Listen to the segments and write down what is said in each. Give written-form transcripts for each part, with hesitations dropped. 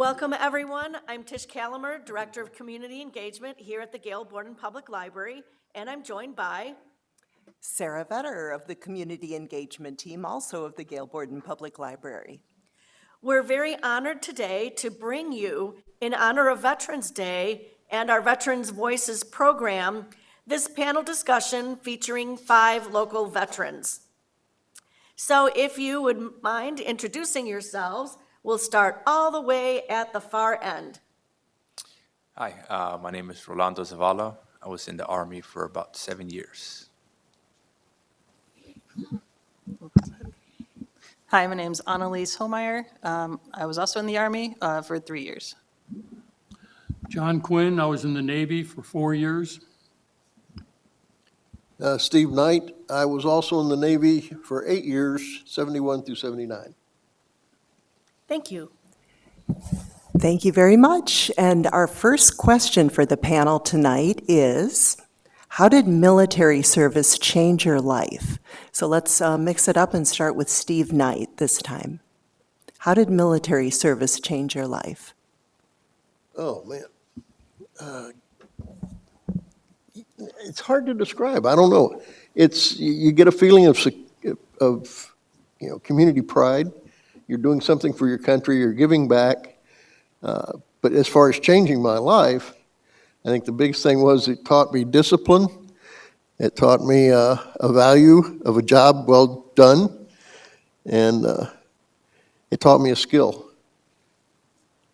Welcome, everyone. I'm Tish Calamer, Director of Community Engagement here at the Gale Borden Public Library, and I'm joined by Sarah Vetter of the Community Engagement Team, also of the Gale Borden Public Library. We're very honored today to bring you, in honor of Veterans Day and our Veterans Voices program, this panel discussion featuring 5 local veterans. So if you would mind introducing yourselves, we'll start all the way at the far end. Hi, my name is Rolando Zavala. I was in the Army for about 7 years. Hi, my name's Anneliese Hohmeier. I was also in the Army for 3 years. John Quinn, I was in the Navy for 4 years. Steve Knight, I was also in the Navy for 8 years, 71 through 79. Thank you. Thank you very much. And our first question for the panel tonight is, how did military service change your life? So let's mix it up and start with Steve Knight this time. How did military service change your life? Oh, man. It's hard to describe. I don't know. You get a feeling of community pride. You're doing something for your country. You're giving back. But as far as changing my life, I think the biggest thing was it taught me discipline. It taught me a value of a job well done. And it taught me a skill,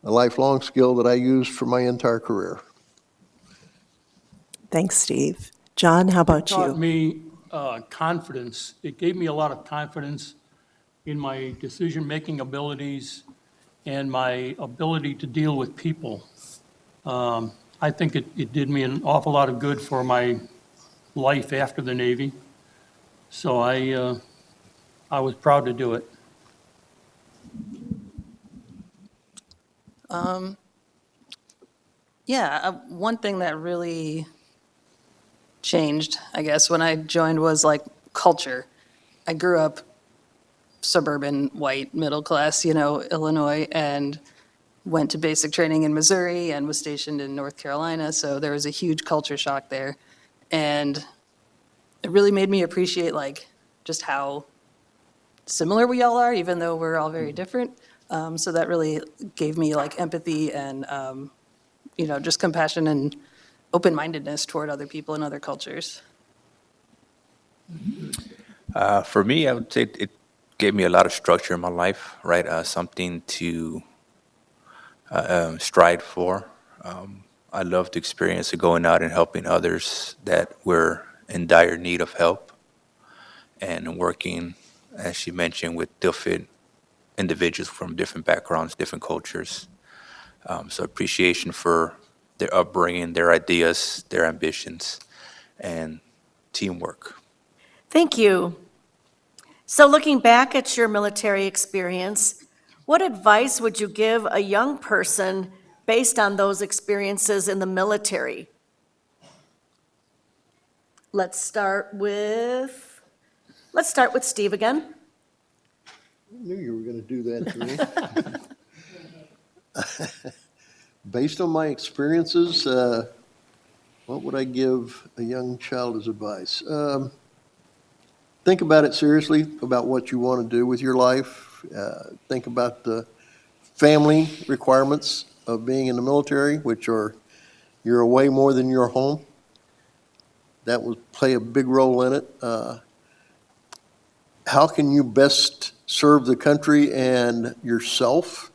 a lifelong skill that I used for my entire career. Thanks, Steve. John, how about It taught you? me confidence. It gave me a lot of confidence in my decision-making abilities and my ability to deal with people. I think it did me an awful lot of good for my life after the Navy. So I was proud to do it. One thing that really changed, I guess, when I joined was like culture. I grew up suburban, white, middle class, Illinois, and went to basic training in Missouri and was stationed in North Carolina. So there was a huge culture shock there. And it really made me appreciate just how similar we all are, even though we're all very different. So that really gave me empathy and, just compassion and open-mindedness toward other people and other cultures. For me, I would say it gave me a lot of structure in my life, right? Something to strive for. I loved the experience of going out and helping others that were in dire need of help and working, as she mentioned, with different individuals from different backgrounds, different cultures. So appreciation for their upbringing, their ideas, their ambitions, and teamwork. Thank you. So looking back at your military experience, what advice would you give a young person based on those experiences in the military? Let's start with Steve again. I knew you were going to do that to me. Based on my experiences, what would I give a young child as advice? Think about it seriously, about what you want to do with your life. Think about the family requirements of being in the military, which are you're away more than you're home. That will play a big role in it. How can you best serve the country and yourself?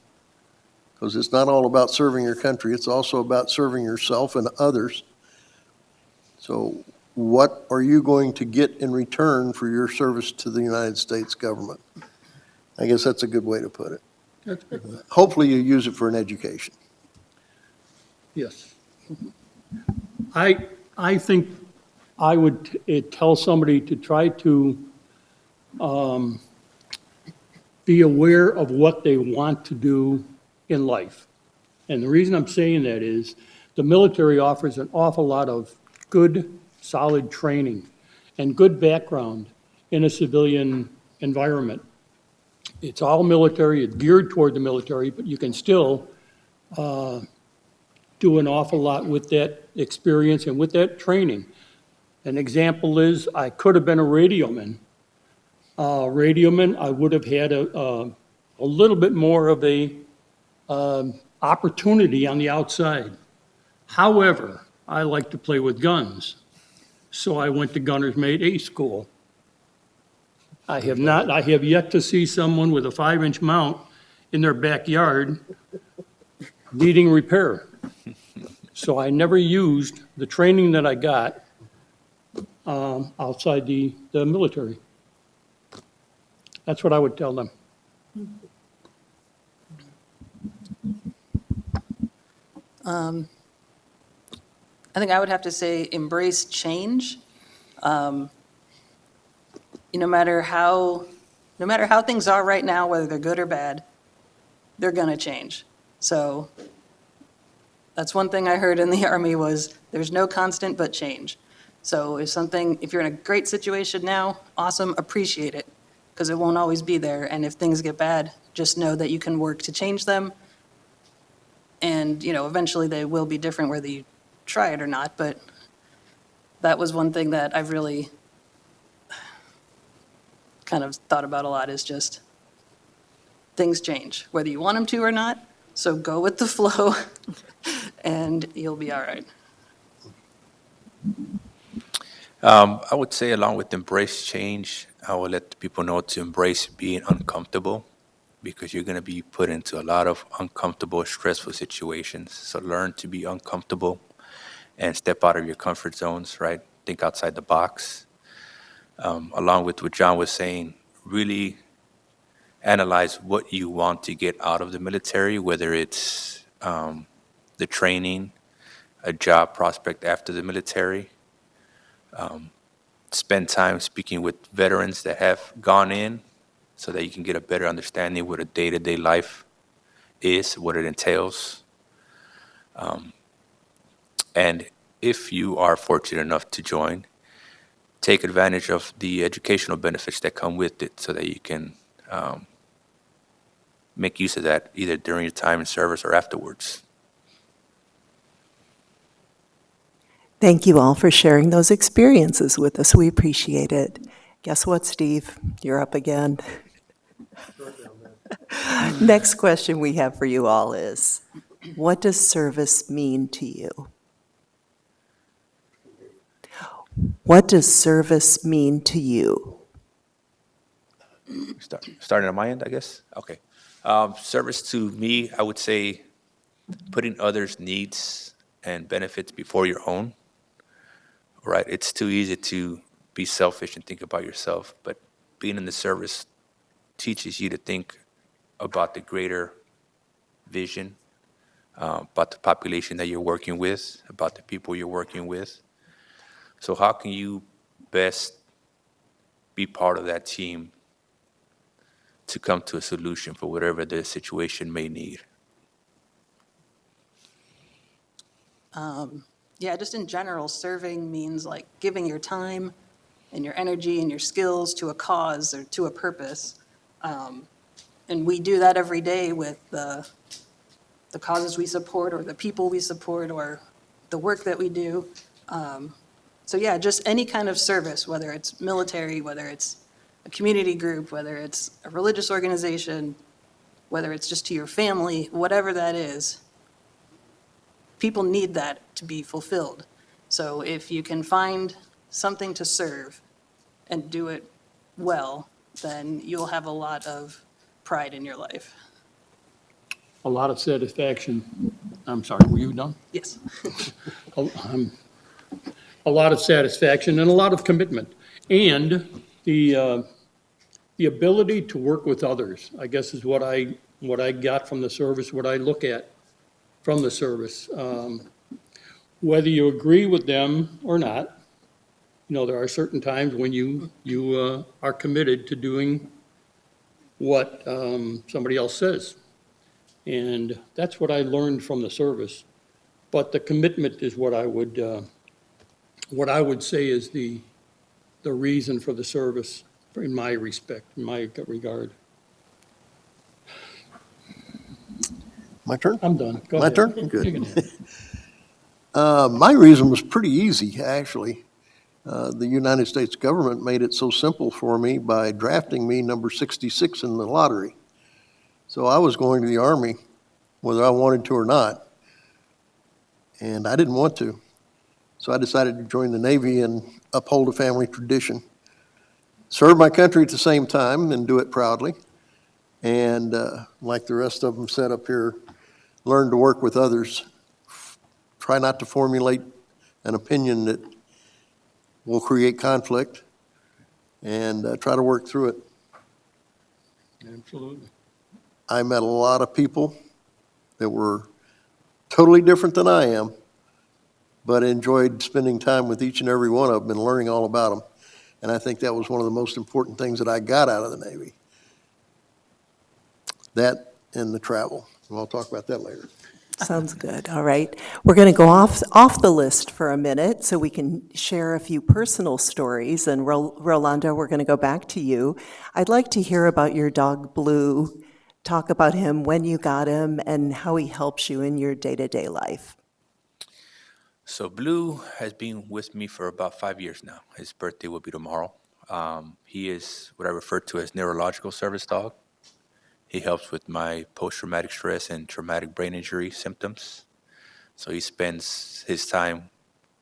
Because it's not all about serving your country, it's also about serving yourself and others. So what are you going to get in return for your service to the United States government? I guess that's a good way to put it. That's good. Hopefully you use it for an education. Yes. I think I would tell somebody to try to be aware of what they want to do in life. And the reason I'm saying that is the military offers an awful lot of good, solid training and good background in a civilian environment. It's all military, it's geared toward the military, but you can still do an awful lot with that experience and with that training. An example is, I could have been a radioman. Radioman, I would have had a little bit more of a opportunity on the outside. However, I like to play with guns, so I went to Gunner's Mate A school. I have yet to see someone with a 5-inch mount in their backyard needing repair. So I never used the training that I got outside the military. That's what I would tell them. I think I would have to say embrace change. No matter how things are right now, whether they're good or bad, they're gonna change. So that's one thing I heard in the Army was there's no constant but change. So if you're in a great situation now, awesome, appreciate it, because it won't always be there. And if things get bad, just know that you can work to change them. And, eventually they will be different whether you try it or not. But that was one thing that I've really kind of thought about a lot, is just things change, whether you want them to or not. So go with the flow and you'll be all right. I would say, along with embrace change, I would let the people know to embrace being uncomfortable, because you're going to be put into a lot of uncomfortable, stressful situations. So learn to be uncomfortable and step out of your comfort zones, right? Think outside the box. Along with what John was saying, really analyze what you want to get out of the military, whether it's the training, a job prospect after the military. Spend time speaking with veterans that have gone in, so that you can get a better understanding what a day-to-day life is, what it entails. And if you are fortunate enough to join, take advantage of the educational benefits that come with it, so that you can make use of that either during your time in service or afterwards. Thank you all for sharing those experiences with us. We appreciate it. Guess what, Steve? You're up again. Next question we have for you all is, what does service mean to you? What does service mean to you? Starting on my end, I guess? Okay. Service to me, I would say putting others' needs and benefits before your own, right? It's too easy to be selfish and think about yourself, but being in the service teaches you to think about the greater vision, about the population that you're working with, about the people you're working with. So how can you best be part of that team to come to a solution for whatever the situation may need? Yeah, just in general, serving means like giving your time and your energy and your skills to a cause or to a purpose. And we do that every day with the causes we support, or the people we support, or the work that we do. So yeah, just any kind of service, whether it's military, whether it's a community group, whether it's a religious organization, whether it's just to your family, whatever that is, people need that to be fulfilled. So if you can find something to serve and do it well, then you'll have a lot of pride in your life. A lot of satisfaction. I'm sorry, were you done? Yes. A lot of satisfaction and a lot of commitment. And the ability to work with others, I guess, is what I got from the service, what I look at from the service. Whether you agree with them or not, there are certain times when you are committed to doing what somebody else says. And that's what I learned from the service. But the commitment is what I would say is the reason for the service, in my respect, in my regard. My turn? I'm done. Go My ahead. turn? You Good. can have it. My reason was pretty easy, actually. The United States government made it so simple for me by drafting me number 66 in the lottery. So I was going to the Army, whether I wanted to or not, and I didn't want to. So I decided to join the Navy and uphold a family tradition. Serve my country at the same time and do it proudly. And like the rest of them said up here, learn to work with others. Try not to formulate an opinion that will create conflict, and try to work through it. Absolutely. I met a lot of people that were totally different than I am, but enjoyed spending time with each and every one of them and learning all about them. And I think that was one of the most important things that I got out of the Navy. That and the travel. And I'll talk about that later. Sounds good. All right. We're going to go off the list for a minute so we can share a few personal stories. And Rolando, we're going to go back to you. I'd like to hear about your dog, Blue. Talk about him, when you got him, and how he helps you in your day-to-day life. So Blue has been with me for about 5 years now. His birthday will be tomorrow. He is what I refer to as neurological service dog. He helps with my post-traumatic stress and traumatic brain injury symptoms. So he spends his time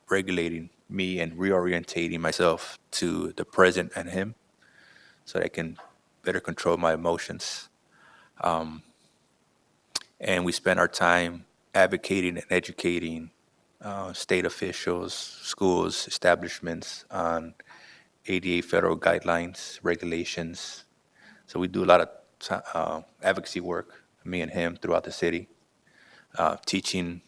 regulating me and reorientating myself to the present and him so that I can better control my emotions. And we spend our time advocating and educating state officials, schools, establishments on ADA federal guidelines, regulations. So we do a lot of advocacy work, me and him, throughout the city, teaching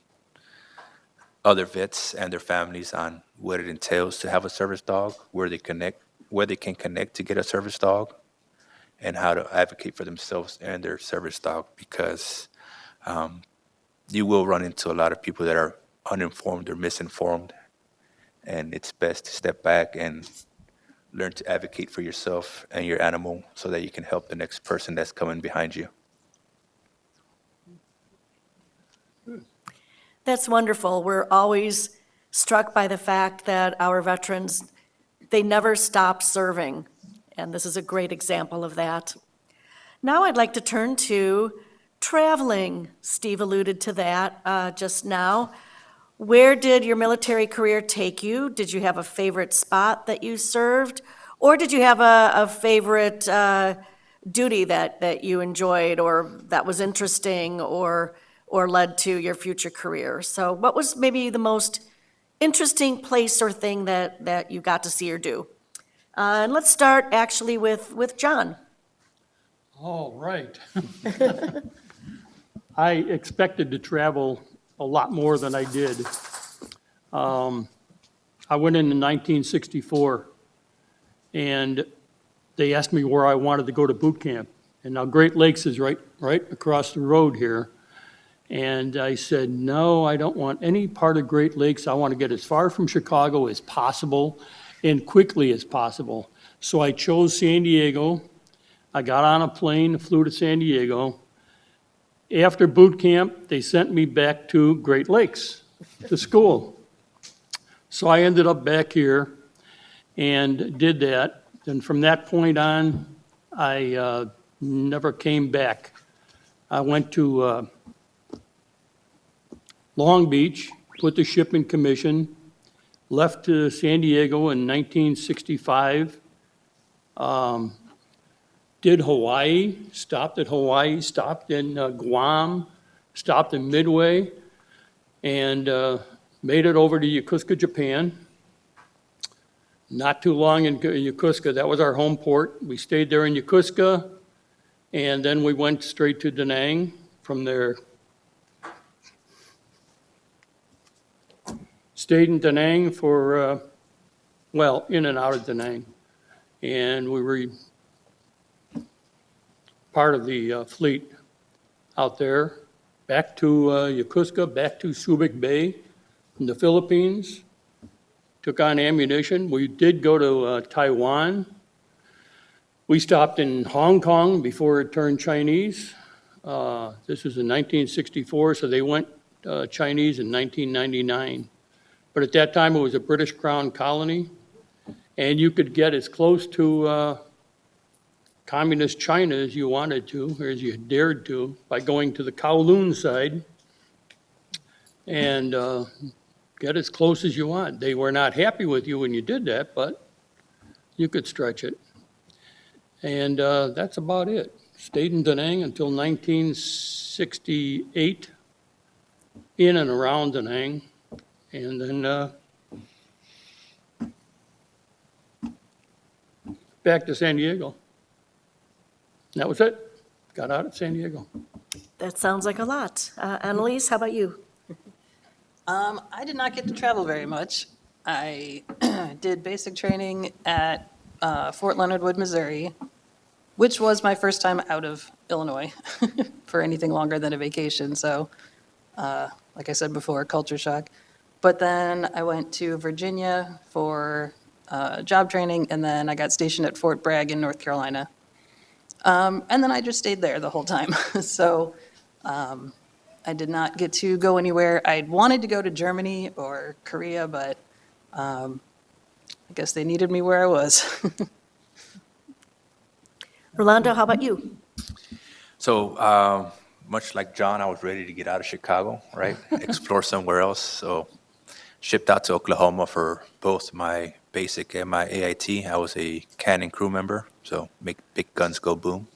other vets and their families on what it entails to have a service dog, where they can connect to get a service dog, and how to advocate for themselves and their service dog, because you will run into a lot of people that are uninformed or misinformed, and it's best to step back and learn to advocate for yourself and your animal so that you can help the next person that's coming behind you. That's wonderful. We're always struck by the fact that our veterans, they never stop serving, and this is a great example of that. Now I'd like to turn to traveling. Steve alluded to that just now. Where did your military career take you? Did you have a favorite spot that you served? Or did you have a favorite duty that you enjoyed or that was interesting or led to your future career? So what was maybe the most interesting place or thing that you got to see or do? And let's start actually with John. All right. I expected to travel a lot more than I did. I went in 1964, and they asked me where I wanted to go to boot camp. And now Great Lakes is right across the road here. And I said, no, I don't want any part of Great Lakes. I want to get as far from Chicago as possible and quickly as possible. So I chose San Diego. I got on a plane, flew to San Diego. After boot camp, they sent me back to Great Lakes, to school. So I ended up back here and did that. And from that point on, I never came back. I went to Long Beach, put the ship in commission, left to San Diego in 1965, did Hawaii, stopped in Guam, stopped in Midway, and made it over to Yokosuka, Japan. Not too long in Yokosuka, that was our home port. We stayed there in Yokosuka, and then we went straight to Da Nang. From there, stayed in Da Nang for, in and out of Da Nang. And we were part of the fleet out there, back to Yokosuka, back to Subic Bay in the Philippines, took on ammunition. We did go to Taiwan. We stopped in Hong Kong before it turned Chinese. This was in 1964, so they went Chinese in 1999. But at that time, it was a British Crown colony, and you could get as close to communist China as you wanted to, or as you dared to, by going to the Kowloon side and get as close as you want. They were not happy with you when you did that, but you could stretch it. And that's about it. Stayed in Da Nang until 1968, in and around Da Nang, and then back to San Diego. That was it. Got out at San Diego. That sounds like a lot. Anneliese, how about you? I did not get to travel very much. I did basic training at Fort Leonard Wood, Missouri, which was my first time out of Illinois for anything longer than a vacation. So, like I said before, culture shock. But then I went to Virginia for job training, and then I got stationed at Fort Bragg in North Carolina. And then I just stayed there the whole time. So I did not get to go anywhere. I wanted to go to Germany or Korea, but I guess they needed me where I was. Rolando, how about you? So, much like John, I was ready to get out of Chicago, right? Explore somewhere else. So, shipped out to Oklahoma for both my basic and my AIT. I was a cannon crew member, so make big guns go boom.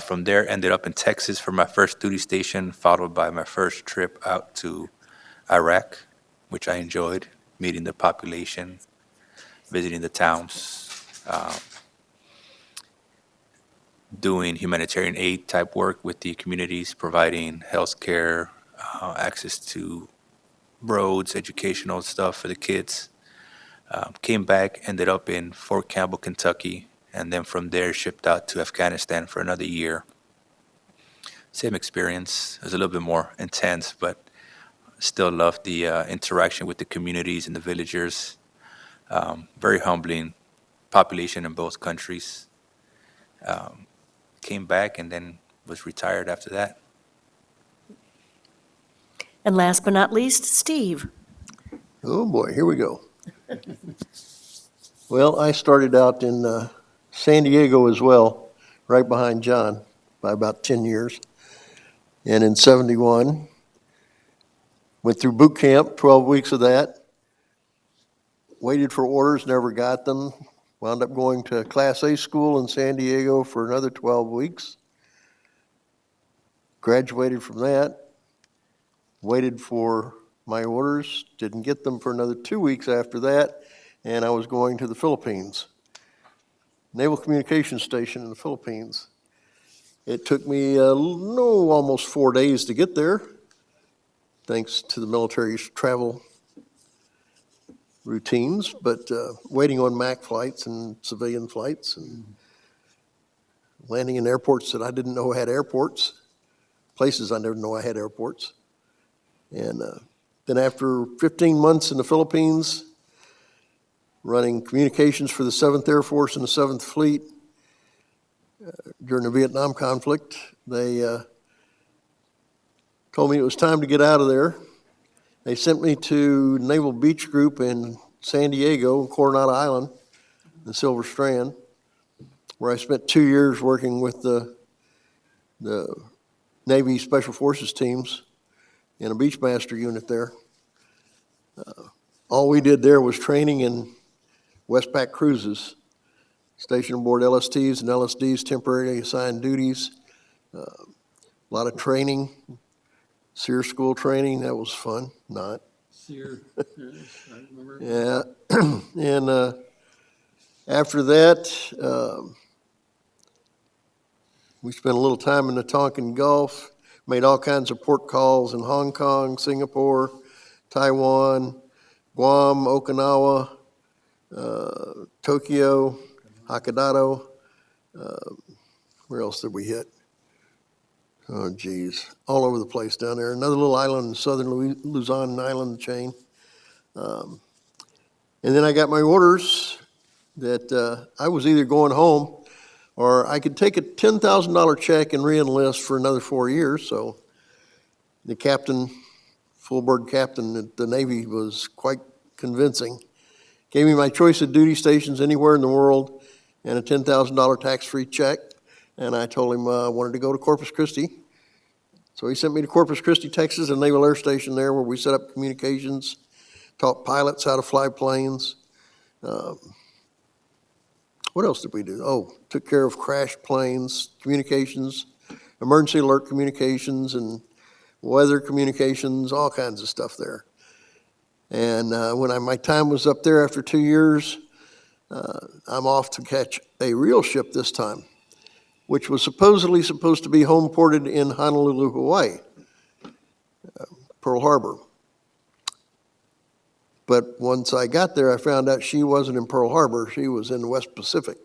From there, ended up in Texas for my first duty station, followed by my first trip out to Iraq, which I enjoyed, meeting the population, visiting the towns, doing humanitarian aid type work with the communities, providing health care, access to roads, educational stuff for the kids. Came back, ended up in Fort Campbell, Kentucky, and then from there shipped out to Afghanistan for another year. Same experience. It was a little bit more intense, but still loved the interaction with the communities and the villagers. Very humbling population in both countries. Came back and then was retired after that. And last but not least, Steve. Oh, boy, here we go. Well, I started out in San Diego as well, right behind John, by about 10 years. And in 71, went through boot camp, 12 weeks of that. Waited for orders, never got them. Wound up going to Class A school in San Diego for another 12 weeks. Graduated from that. Waited for my orders, didn't get them for another 2 weeks after that, and I was going to the Philippines. Naval Communications Station in the Philippines. It took me almost 4 days to get there, thanks to the military's travel routines, but waiting on MAC flights and civilian flights and landing in airports that I didn't know had airports, places I didn't know I had airports. And then after 15 months in the Philippines, running communications for the 7th Air Force and the 7th Fleet during the Vietnam conflict, they told me it was time to get out of there. They sent me to Naval Beach Group in San Diego, Coronado Island, the Silver Strand, where I spent 2 years working with the Navy Special Forces teams in a Beachmaster unit there. All we did there was training in Westpac cruises, stationed aboard LSTs and LSDs, temporarily assigned duties, a lot of training, SEER school training, that was fun, not. SEER, yes, I remember. Yeah, and after that, we spent a little time in the Tonkin Gulf, made all kinds of port calls in Hong Kong, Singapore, Taiwan, Guam, Okinawa, Tokyo, Hokkaido. Where else did we hit? Oh, geez, all over the place down there. Another little island in southern Luzon island chain. And then I got my orders that I was either going home or I could take a $10,000 check and re-enlist for another 4 years. So the captain, full board captain at the Navy, was quite convincing. Gave me my choice of duty stations anywhere in the world and a $10,000 tax-free check. And I told him I wanted to go to Corpus Christi. So he sent me to Corpus Christi, Texas, a Naval Air Station there where we set up communications, taught pilots how to fly planes. What else did we do? Oh, took care of crashed planes, communications, emergency alert communications, and weather communications, all kinds of stuff there. And when my time was up there after 2 years, I'm off to catch a real ship this time, which was supposedly supposed to be home ported in Honolulu, Hawaii, Pearl Harbor. But once I got there, I found out she wasn't in Pearl Harbor, she was in the West Pacific.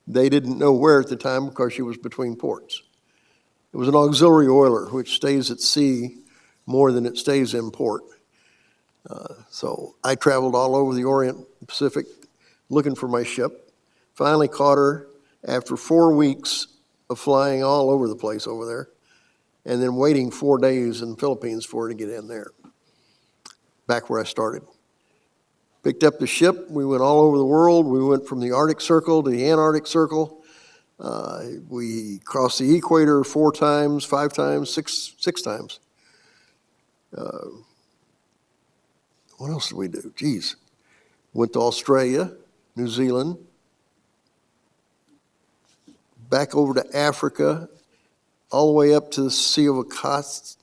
They didn't know where at the time because she was between ports. It was an auxiliary oiler, which stays at sea more than it stays in port. So I traveled all over the Orient Pacific looking for my ship. Finally caught her after 4 weeks of flying all over the place over there, and then waiting 4 days in the Philippines for her to get in there, back where I started. Picked up the ship, we went all over the world. We went from the Arctic Circle to the Antarctic Circle. We crossed the equator 4 times, 5 times, six times. What else did we do? Geez. Went to Australia, New Zealand, back over to Africa, all the way up to the Sea of Okhotsk.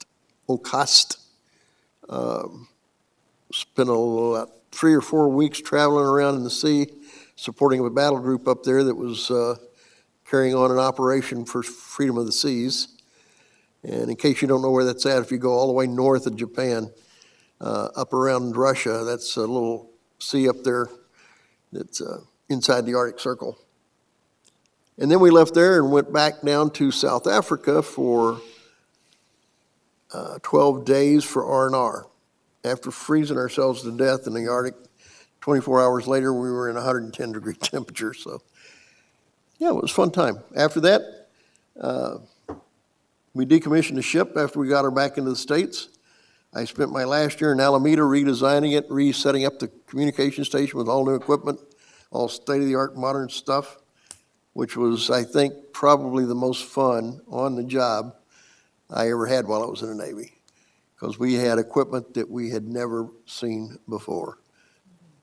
Spent about 3 or 4 weeks traveling around in the sea, supporting a battle group up there that was carrying on an operation for freedom of the seas. And in case you don't know where that's at, if you go all the way north of Japan, up around Russia, that's a little sea up there that's inside the Arctic Circle. And then we left there and went back down to South Africa for 12 days for R&R. After freezing ourselves to death in the Arctic, 24 hours later, we were in 110-degree temperature. So, yeah, it was a fun time. After that, we decommissioned the ship after we got her back into the States. I spent my last year in Alameda redesigning it, resetting up the communication station with all new equipment, all state-of-the-art modern stuff, which was, I think, probably the most fun on the job I ever had while I was in the Navy, because we had equipment that we had never seen before.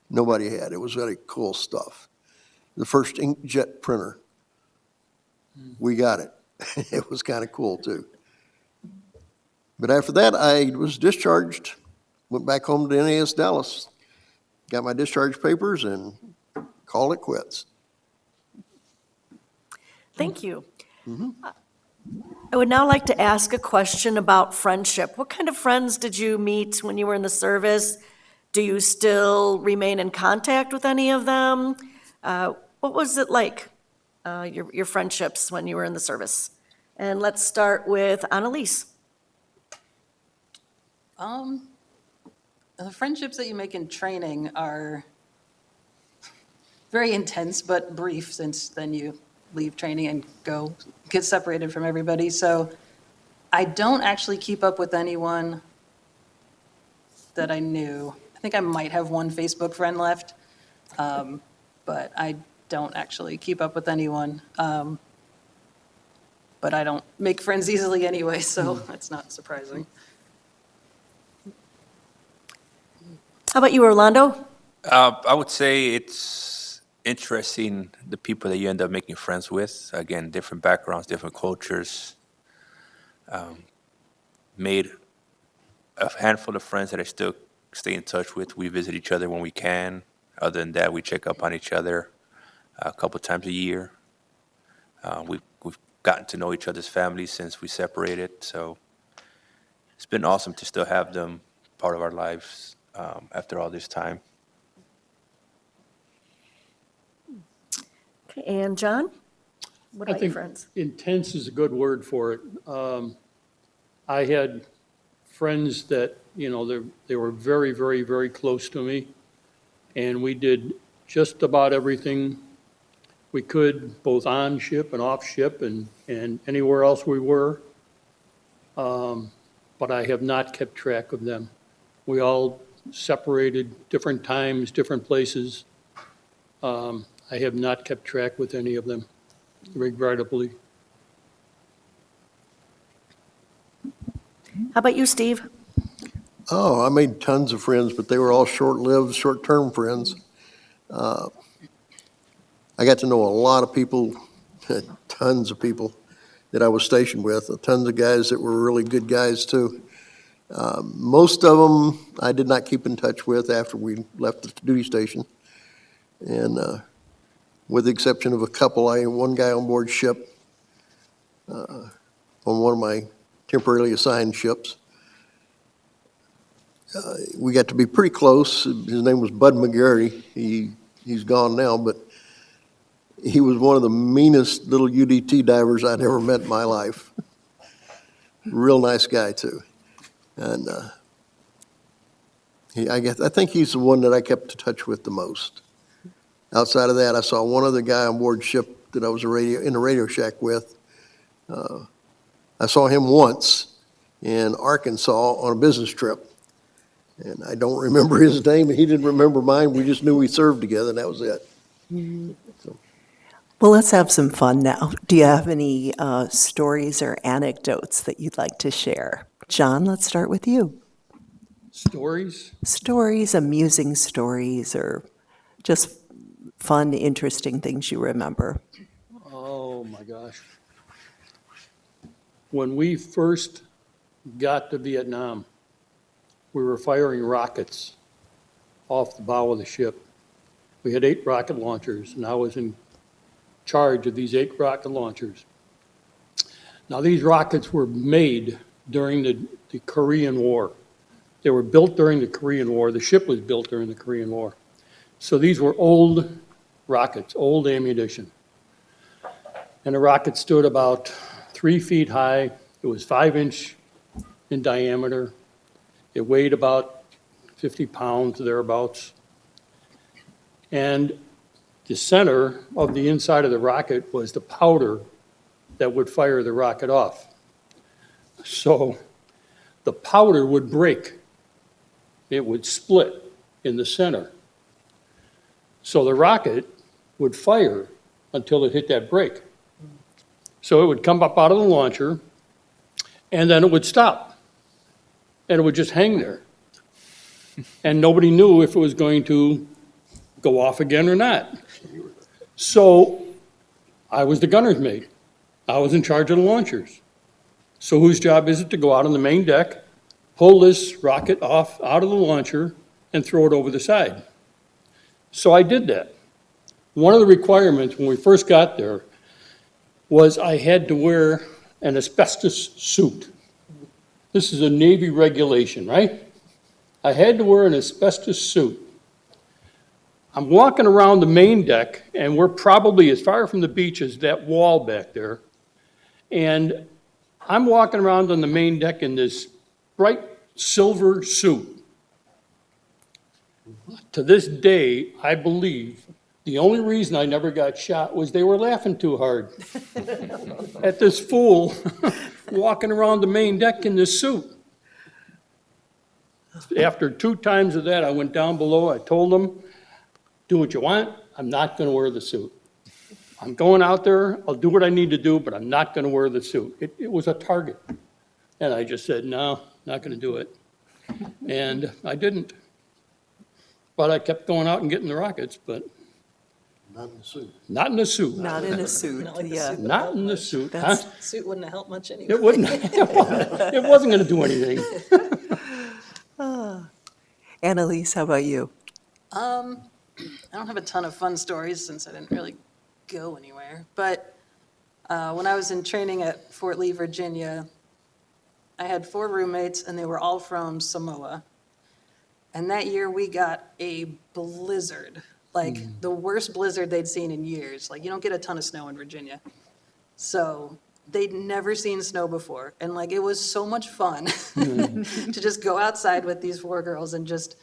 Nobody had. It was very cool stuff. The first inkjet printer, we got it. It was kind of cool, too. But after that, I was discharged, went back home to NAS Dallas, got my discharge papers, and called it quits. Thank you. I would now like to ask a question about friendship. What kind of friends did you meet when you were in the service? Do you still remain in contact with any of them? What was it like, your friendships when you were in the service? And let's start with Anneliese. The friendships that you make in training are very intense but brief, since then you leave training and get separated from everybody. So I don't actually keep up with anyone that I knew. I think I might have one Facebook friend left, but I don't actually keep up with anyone. But I don't make friends easily anyway, so that's not surprising. How about you, Rolando? I would say it's interesting the people that you end up making friends with. Again, different backgrounds, different cultures. Made a handful of friends that I still stay in touch with. We visit each other when we can. Other than that, we check up on each other a couple times a year. We've gotten to know each other's families since we separated. So it's been awesome to still have them part of our lives after all this time. Okay, and John? What I about your think friends? intense is a good word for it. I had friends that, they were very, very, very close to me, and we did just about everything we could, both on ship and off ship and anywhere else we were. But I have not kept track of them. We all separated different times, different places. I have not kept track with any of them, regrettably. How about you, Steve? Oh, I made tons of friends, but they were all short-lived, short-term friends. I got to know a lot of people, tons of people that I was stationed with, tons of guys that were really good guys too. Most of them I did not keep in touch with after we left the duty station. And with the exception of a couple, one guy on board ship, on one of my temporarily assigned ships. We got to be pretty close. His name was Bud McGarry. He's gone now, but he was one of the meanest little UDT divers I'd ever met in my life. Real nice guy too. And I think he's the one that I kept in touch with the most. Outside of that, I saw one other guy on board ship that I was in a radio shack with. I saw him once in Arkansas on a business trip. And I don't remember his name, and he didn't remember mine. We just knew we served together, and that was it. Well, let's have some fun now. Do you have any stories or anecdotes that you'd like to share? John, let's start with you. Stories? Stories, amusing stories, or just fun, interesting things you remember. Oh, my gosh. When we first got to Vietnam, we were firing rockets off the bow of the ship. We had 8 rocket launchers, and I was in charge of these 8 rocket launchers. Now, these rockets were made during the Korean War. They were built during the Korean War. The ship was built during the Korean War. So these were old rockets, old ammunition. And the rocket stood about 3 feet high. It was 5-inch in diameter. It weighed about 50 pounds, thereabouts. And the center of the inside of the rocket was the powder that would fire the rocket off. So the powder would break. It would split in the center. So the rocket would fire until it hit that break. So it would come up out of the launcher, and then it would stop. And it would just hang there. And nobody knew if it was going to go off again or not. So I was the gunner's mate. I was in charge of the launchers. So whose job is it to go out on the main deck, pull this rocket off out of the launcher, and throw it over the side? So I did that. One of the requirements when we first got there was I had to wear an asbestos suit. This is a Navy regulation, right? I had to wear an asbestos suit. I'm walking around the main deck, and we're probably as far from the beach as that wall back there. And I'm walking around on the main deck in this bright silver suit. To this day, I believe the only reason I never got shot was they were laughing too hard at this fool walking around the main deck in this suit. After 2 times of that, I went down below. I told them, do what you want. I'm not going to wear the suit. I'm going out there. I'll do what I need to do, but I'm not going to wear the suit. It was a target. And I just said, no, not going to do it. And I didn't. But I kept going out and getting the rockets, but Not in the suit. not in the suit. Not in a suit, Not like the yeah. suit. Not in the suit, huh? That's- Suit wouldn't have helped much anyway. It wouldn't, it wasn't going to do anything. Anneliese, how about you? I don't have a ton of fun stories since I didn't really go anywhere. But when I was in training at Fort Lee, Virginia, I had 4 roommates, and they were all from Samoa. And that year, we got a blizzard, like the worst blizzard they'd seen in years. Like, you don't get a ton of snow in Virginia. So they'd never seen snow before. And, like, it was so much fun to just go outside with these 4 girls and just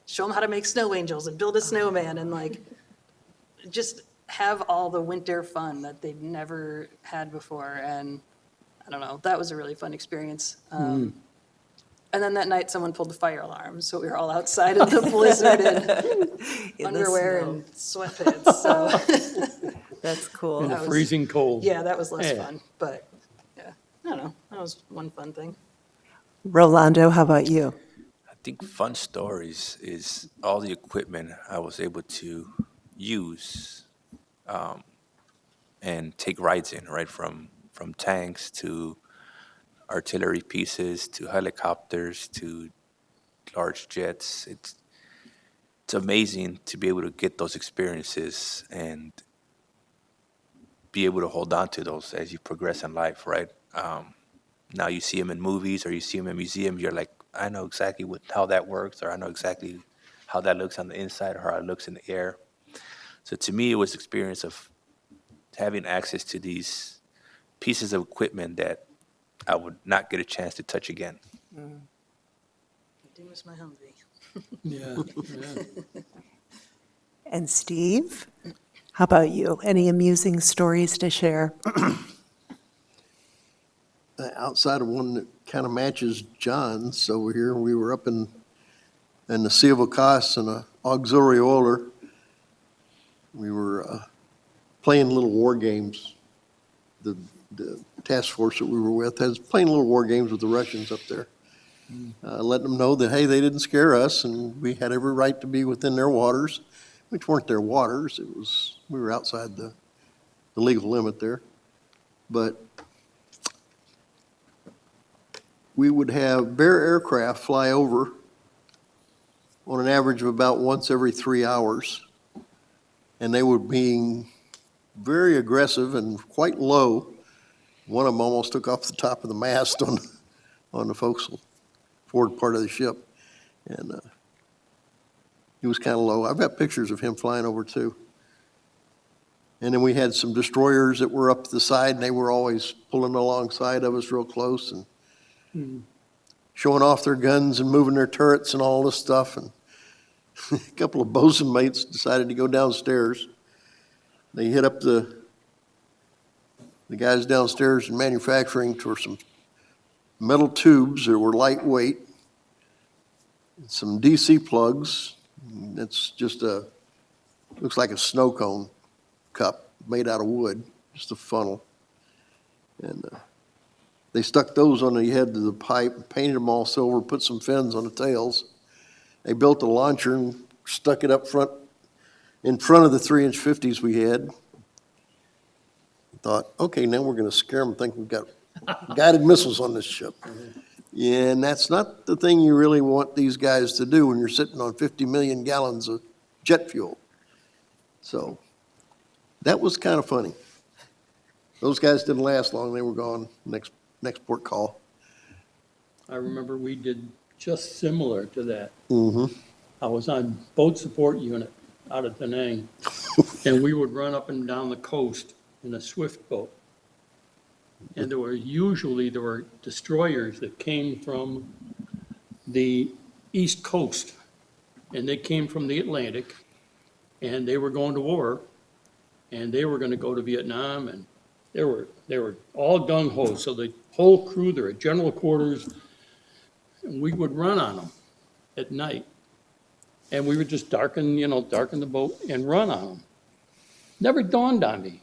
show them how to make snow angels and build a snowman and, like, just have all the winter fun that they've never had before. And I don't know, that was a really fun experience. And then that night, someone pulled the fire alarm, so we were all outside in the blizzard in In the underwear snow. and sweatpants, so, That's In cool. the freezing cold. yeah, that was less Yeah. fun, but, yeah, I don't know, that was one fun thing. Rolando, how about you? I think fun stories is all the equipment I was able to use and take rides in, right? From tanks to artillery pieces to helicopters to large jets. It's amazing to be able to get those experiences and be able to hold on to those as you progress in life, right? Now you see them in movies or you see them in museums, you're like, I know exactly how that works, or I know exactly how that looks on the inside or how it looks in the air. So to me, it was experience of having access to these pieces of equipment that I would not get a chance to touch again. I do miss my Humvee. Yeah, yeah. And Steve, how about you? Any amusing stories to share? Outside of one that kind of matches John's over here, we were up in the Sea of Ocas in an auxiliary oiler. We were playing little war games. The task force that we were with was playing little war games with the Russians up there. Letting them know that, hey, they didn't scare us, and we had every right to be within their waters, which weren't their waters. We were outside the legal limit there. But we would have Bear aircraft fly over on an average of about once every 3 hours. And they were being very aggressive and quite low. One of them almost took off the top of the mast on the forecastle forward part of the ship. And he was kind of low. I've got pictures of him flying over too. And then we had some destroyers that were up the side, and they were always pulling alongside of us real close and showing off their guns and moving their turrets and all this stuff. And a couple of bosun mates decided to go downstairs. They hit up the guys downstairs in manufacturing for some metal tubes that were lightweight, some DC plugs. It's just looks like a snow cone cup made out of wood, just a funnel. And they stuck those on the head of the pipe, painted them all silver, put some fins on the tails. They built a launcher and stuck it up front, in front of the 3-inch 50s we had. Thought, okay, now we're going to scare them, think we've got guided missiles on this ship. Yeah, and that's not the thing you really want these guys to do when you're sitting on 50 million gallons of jet fuel. So that was kind of funny. Those guys didn't last long. They were gone next port call. I remember we did just similar to that. Mm-hmm. I was on boat support unit out of Da Nang, and we would run up and down the coast in a swift boat. And there were destroyers that came from the East Coast, and they came from the Atlantic, and they were going to war, and they were going to go to Vietnam, and they were all gung-ho. So the whole crew, they're at general quarters, and we would run on them at night. And we would just darken the boat and run on them. Never dawned on me.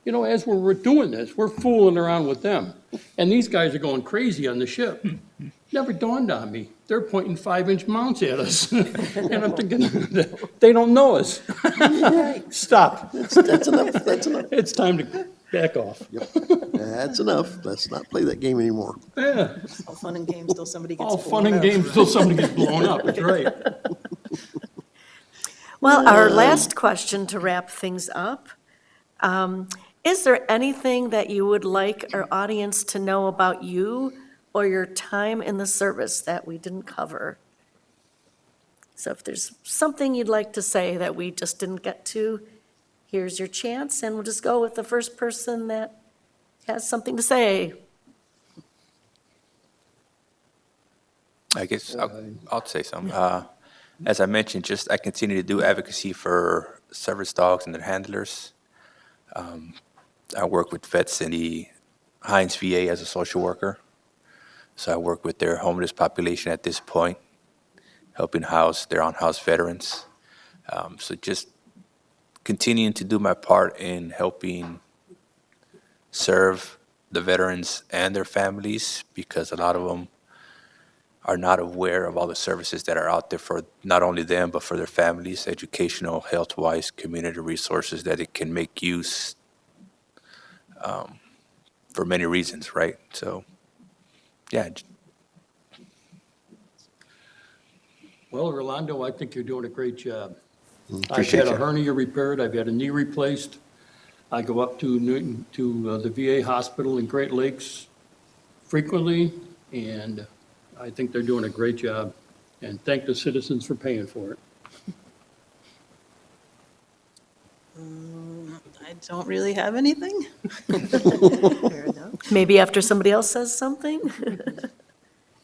As we're doing this, we're fooling around with them. And these guys are going crazy on the ship. Never dawned on me. They're pointing 5-inch mounts at us. And I'm thinking, they don't know us. Stop. That's enough. That's enough. It's time to back off. Yep. That's enough. Let's not play that game anymore. Yeah, All fun and games till somebody gets all blown fun and up. games until somebody gets blown up. That's right. Well, our last question to wrap things up. Is there anything that you would like our audience to know about you or your time in the service that we didn't cover? So if there's something you'd like to say that we just didn't get to, here's your chance, and we'll just go with the first person that has something to say. I guess I'll say something. As I mentioned, just I continue to do advocacy for service dogs and their handlers. I work with vets in the Hines VA as a social worker. So I work with their homeless population at this point, helping house their on-house veterans. So just continuing to do my part in helping serve the veterans and their families, because a lot of them are not aware of all the services that are out there for not only them, but for their families, educational, health-wise, community resources that it can make use for many reasons, right? So, yeah. Well, Rolando, I think you're doing a great job. I've Appreciate had a you. hernia repaired, I've had a knee replaced. I go up to Newton, to the VA hospital in Great Lakes frequently, and I think they're doing a great job. And thank the citizens for paying for it. I don't really have anything. Fair enough. Maybe after somebody else says something?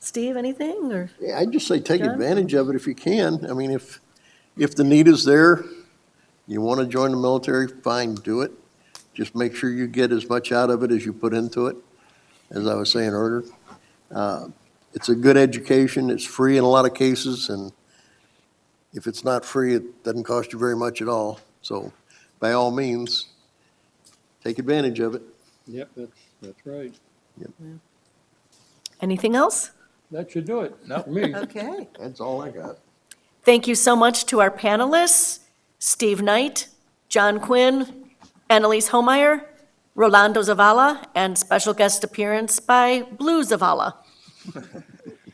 Steve, anything, or? Yeah, I'd just say take John? advantage of it if you can. I mean, if the need is there, you want to join the military, fine, do it. Just make sure you get as much out of it as you put into it, as I was saying earlier. It's a good education, it's free in a lot of cases, and if it's not free, it doesn't cost you very much at all. So by all means, take advantage of it. Yep, that's right. Anything else? That should do it No. for me. Okay. That's all I got. Thank you so much to our panelists, Steve Knight, John Quinn, Anneliese Hohmeier, Rolando Zavala, and special guest appearance by Blue Zavala.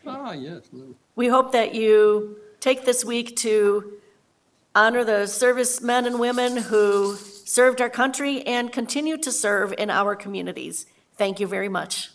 Ah, yes, Lou. We hope that you take this week to honor the servicemen and women who served our country and continue to serve in our communities. Thank you very much.